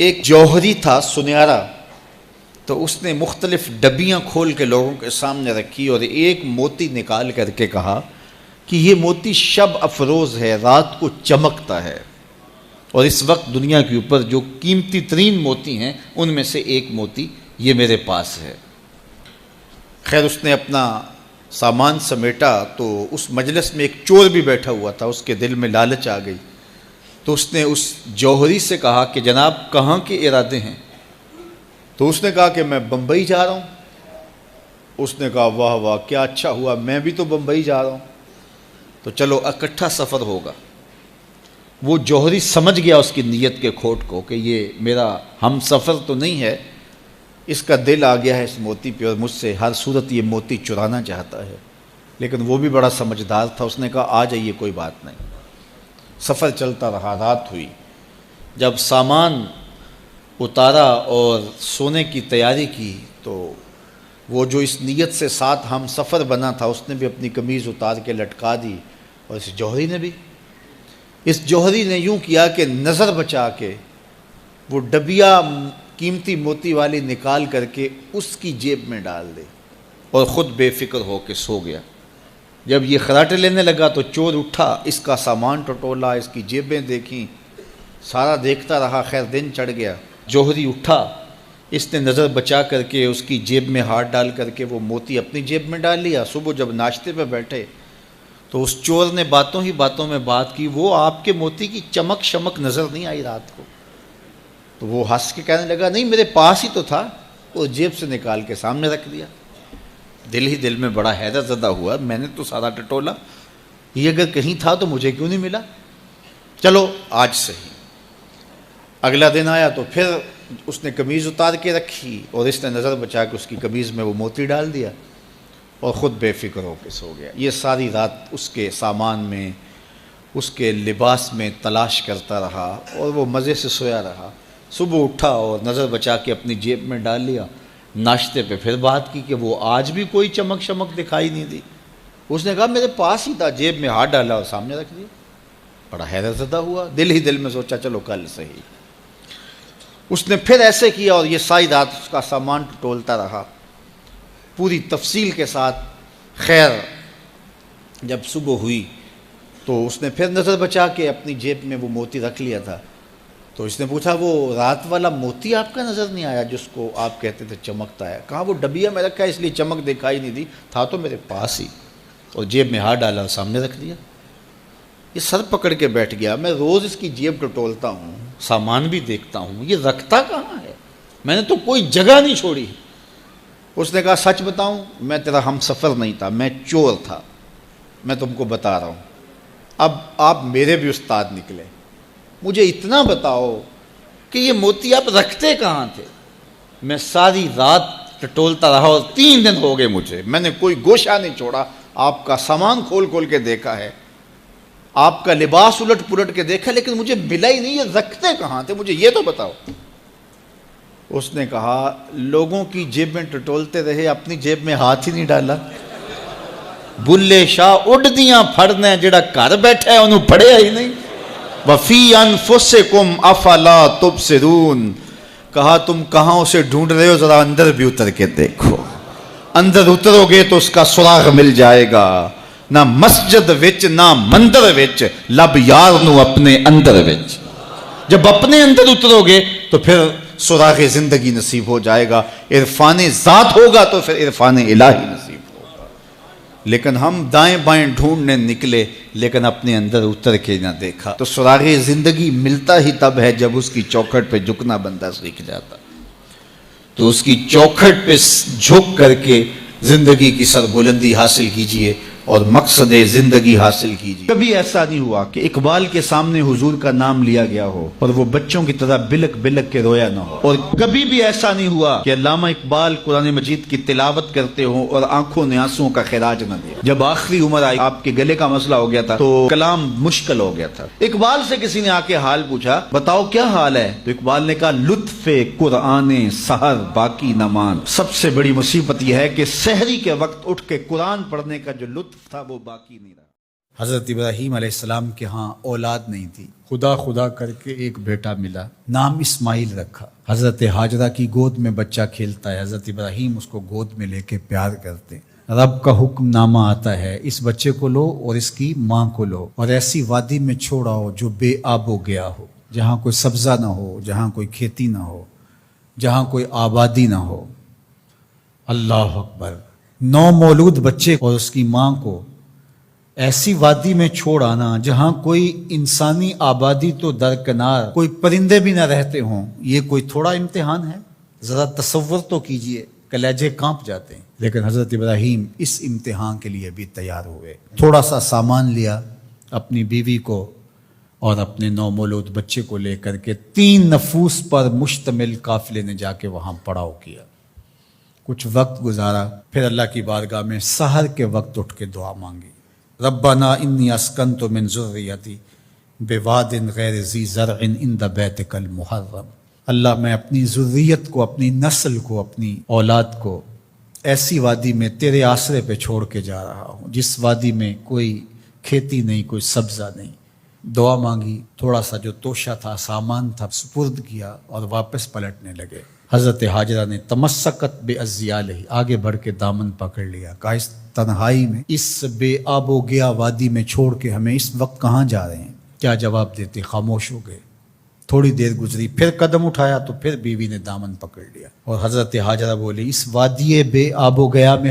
ایک جوہری تھا سنہرا، تو اس نے مختلف ڈبیاں کھول کے لوگوں کے سامنے رکھی اور ایک موتی نکال کر کے کہا کہ یہ موتی شب افروز ہے، رات کو چمکتا ہے، اور اس وقت دنیا کے اوپر جو قیمتی ترین موتی ہیں ان میں سے ایک موتی یہ میرے پاس ہے۔ خیر اس نے اپنا سامان سمیٹا تو اس مجلس میں ایک چور بھی بیٹھا ہوا تھا، اس کے دل میں لالچ آ گئی، تو اس نے اس جوہری سے کہا کہ جناب کہاں کے ارادے ہیں؟ تو اس نے کہا کہ میں بمبئی جا رہا ہوں۔ اس نے کہا واہ واہ کیا اچھا ہوا، میں بھی تو بمبئی جا رہا ہوں، تو چلو اکٹھا سفر ہوگا۔ وہ جوہری سمجھ گیا اس کی نیت کے کھوٹ کو کہ یہ میرا ہم سفر تو نہیں ہے، اس کا دل آ گیا ہے اس موتی پہ اور مجھ سے ہر صورت یہ موتی چرانا چاہتا ہے، لیکن وہ بھی بڑا سمجھدار تھا، اس نے کہا آ جائیے کوئی بات نہیں۔ سفر چلتا رہا، رات ہوئی، جب سامان اتارا اور سونے کی تیاری کی تو وہ جو اس نیت سے ساتھ ہم سفر بنا تھا اس نے بھی اپنی قمیض اتار کے لٹکا دی، اور اس جوہری نے یوں کیا کہ نظر بچا کے وہ ڈبیا قیمتی موتی والی نکال کر کے اس کی جیب میں ڈال دے اور خود بے فکر ہو کے سو گیا۔ جب یہ خراٹے لینے لگا تو چور اٹھا، اس کا سامان ٹٹولا، اس کی جیبیں دیکھیں، سارا دیکھتا رہا۔ خیر دن چڑھ گیا، جوہری اٹھا، اس نے نظر بچا کر کے اس کی جیب میں ہاتھ ڈال کر کے وہ موتی اپنی جیب میں ڈال لیا۔ صبح جب ناشتے پہ بیٹھے تو اس چور نے باتوں ہی باتوں میں بات کی، وہ آپ کے موتی کی چمک شمک نظر نہیں آئی رات کو؟ تو وہ ہنس کے کہنے لگا نہیں میرے پاس ہی تو تھا، وہ جیب سے نکال کے سامنے رکھ دیا۔ دل ہی دل میں بڑا حیرت زدہ ہوا، میں نے تو سارا ٹٹولا، یہ اگر کہیں تھا تو مجھے کیوں نہیں ملا؟ چلو آج صحیح۔ اگلا دن آیا تو پھر اس نے قمیض اتار کے رکھی اور اس نے نظر بچا کے اس کی قمیض میں وہ موتی ڈال دیا اور خود بے فکر ہو کے سو گیا۔ یہ ساری رات اس کے سامان میں، اس کے لباس میں تلاش کرتا رہا اور وہ مزے سے سویا رہا۔ صبح اٹھا اور نظر بچا کے اپنی جیب میں ڈال لیا۔ ناشتے پہ پھر بات کی کہ وہ آج بھی کوئی چمک شمک دکھائی نہیں دی۔ اس نے کہا میرے پاس ہی تھا، جیب میں ہاتھ ڈالا اور سامنے رکھ دیا۔ بڑا حیرت زدہ ہوا، دل ہی دل میں سوچا چلو کل صحیح۔ اس نے پھر ایسے کیا اور یہ ساری رات اس کا سامان ٹٹولتا رہا پوری تفصیل کے ساتھ۔ خیر جب صبح ہوئی تو اس نے پھر نظر بچا کے اپنی جیب میں وہ موتی رکھ لیا تھا، تو اس نے پوچھا وہ رات والا موتی آپ کا نظر نہیں آیا جس کو آپ کہتے تھے چمکتا ہے؟ کہا وہ ڈبیا میں رکھا ہے اس لیے چمک دکھائی نہیں دی، تھا تو میرے پاس ہی، اور جیب میں ہاتھ ڈالا اور سامنے رکھ دیا۔ یہ سر پکڑ کے بیٹھ گیا، میں روز اس کی جیب ٹٹولتا ہوں، سامان بھی دیکھتا ہوں، یہ رکھتا کہاں ہے؟ میں نے تو کوئی جگہ نہیں چھوڑی۔ اس نے کہا سچ بتاؤں میں تیرا ہم سفر نہیں تھا، میں چور تھا، میں تم کو بتا رہا ہوں۔ اب آپ میرے بھی استاد نکلے، مجھے اتنا بتاؤ کہ یہ موتی آپ رکھتے کہاں تھے؟ میں ساری رات ٹٹولتا رہا اور 3 دن ہو گئے مجھے، میں نے کوئی گوشہ نہیں چھوڑا، آپ کا سامان کھول کھول کے دیکھا ہے، آپ کا لباس الٹ پلٹ کے دیکھا، لیکن مجھے ملا ہی نہیں، یہ رکھتے کہاں تھے؟ مجھے یہ تو بتاؤ۔ اس نے کہا لوگوں کی جیب میں ٹٹولتے رہے، اپنی جیب میں ہاتھ ہی نہیں ڈالا۔ بلے شاہ اڈ دیاں پھڑنے، جڑا گھر بیٹھا ہے انہوں پڑھیا ہی نہیں۔ وَفِي أَنفُسِكُمْ أَفَلَا تُبْصِرُونَ، کہا تم کہاں اسے ڈھونڈ رہے ہو، ذرا اندر بھی اتر کے دیکھو، اندر اترو گے تو اس کا سراغ مل جائے گا۔ نہ مسجد وچ نہ مندر وچ، لب یار نو اپنے اندر وچ۔ جب اپنے اندر اترو گے تو پھر سراغ زندگی نصیب ہو جائے گا، عرفان ذات ہوگا تو پھر عرفان الہی نصیب ہوگا۔ لیکن ہم دائیں بائیں ڈھونڈنے نکلے لیکن اپنے اندر اتر کے نہ دیکھا، تو سراغ زندگی ملتا ہی تب ہے جب اس کی چوکھٹ پہ جھکنا بندہ سیکھ جاتا۔ تو اس کی چوکھٹ پہ جھک کر کے زندگی کی سربلندی حاصل کیجئے اور مقصد زندگی حاصل کیجیے۔ کبھی ایسا نہیں ہوا کہ اقبال کے سامنے حضور کا نام لیا گیا ہو اور وہ بچوں کی طرح بلک بلک کے رویا نہ ہو، اور کبھی بھی ایسا نہیں ہوا کہ علامہ اقبال قرآن مجید کی تلاوت کرتے ہوں اور آنکھوں نے آنسوؤں کا خراج نہ دیا۔ جب آخری عمر آئی، آپ کے گلے کا مسئلہ ہو گیا تھا تو کلام مشکل ہو گیا تھا۔ اقبال سے کسی نے آ کے حال پوچھا، بتاؤ کیا حال ہے؟ تو اقبال نے کہا لطف قرآن سحر باقی نہ مان۔ سب سے بڑی مصیبت یہ ہے کہ سحری کے وقت اٹھ کے قرآن پڑھنے کا جو لطف تھا وہ باقی نہیں رہا۔ حضرت ابراہیم علیہ السلام کے ہاں اولاد نہیں تھی، خدا خدا کر کے ایک بیٹا ملا، نام اسماعیل رکھا۔ حضرت ہاجرہ کی گود میں بچہ کھیلتا ہے، حضرت ابراہیم اس کو گود میں لے کے پیار کرتے ہیں۔ رب کا حکم نامہ آتا ہے، اس بچے کو لو اور اس کی ماں کو لو اور ایسی وادی میں چھوڑاؤ جو بے آب و گیا ہو، جہاں کوئی سبزہ نہ ہو، جہاں کوئی کھیتی نہ ہو، جہاں کوئی آبادی نہ ہو۔ اللہ اکبر! نومولود بچے اور اس کی ماں کو ایسی وادی میں چھوڑ آنا جہاں کوئی انسانی آبادی تو درکنار، کوئی پرندے بھی نہ رہتے ہوں، یہ کوئی تھوڑا امتحان ہے؟ ذرا تصور تو کیجئے، کلیجے کانپ جاتے ہیں۔ لیکن حضرت ابراہیم اس امتحان کے لیے بھی تیار ہوئے، تھوڑا سا سامان لیا، اپنی بیوی کو اور اپنے نومولود بچے کو لے کر کے 3 نفوس پر مشتمل قافلے نے جا کے وہاں پڑاؤ کیا، کچھ وقت گزارا، پھر اللہ کی بارگاہ میں سحر کے وقت اٹھ کے دعا مانگی، ربنا انی اسکنت من ذریتی بواد غیر ذی زرع عند بیتک المحرم۔ اللہ، میں اپنی ذریت کو، اپنی نسل کو، اپنی اولاد کو ایسی وادی میں تیرے آسرے پہ چھوڑ کے جا رہا ہوں جس وادی میں کوئی کھیتی نہیں، کوئی سبزہ نہیں۔ دعا مانگی، تھوڑا سا جو توشہ تھا، سامان تھا، سپرد کیا اور واپس پلٹنے لگے۔ حضرت ہاجرہ نے تمسکت بعضیالہ، آگے بڑھ کے دامن پکڑ لیا، کہا اس تنہائی میں، اس بے آب و گیا وادی میں چھوڑ کے ہمیں اس وقت کہاں جا رہے ہیں؟ کیا جواب دیتے؟ خاموش ہو گئے۔ تھوڑی دیر گزری، پھر قدم اٹھایا تو پھر بیوی نے دامن پکڑ لیا اور حضرت ہاجرہ بولی، اس وادی بے آب و گیا میں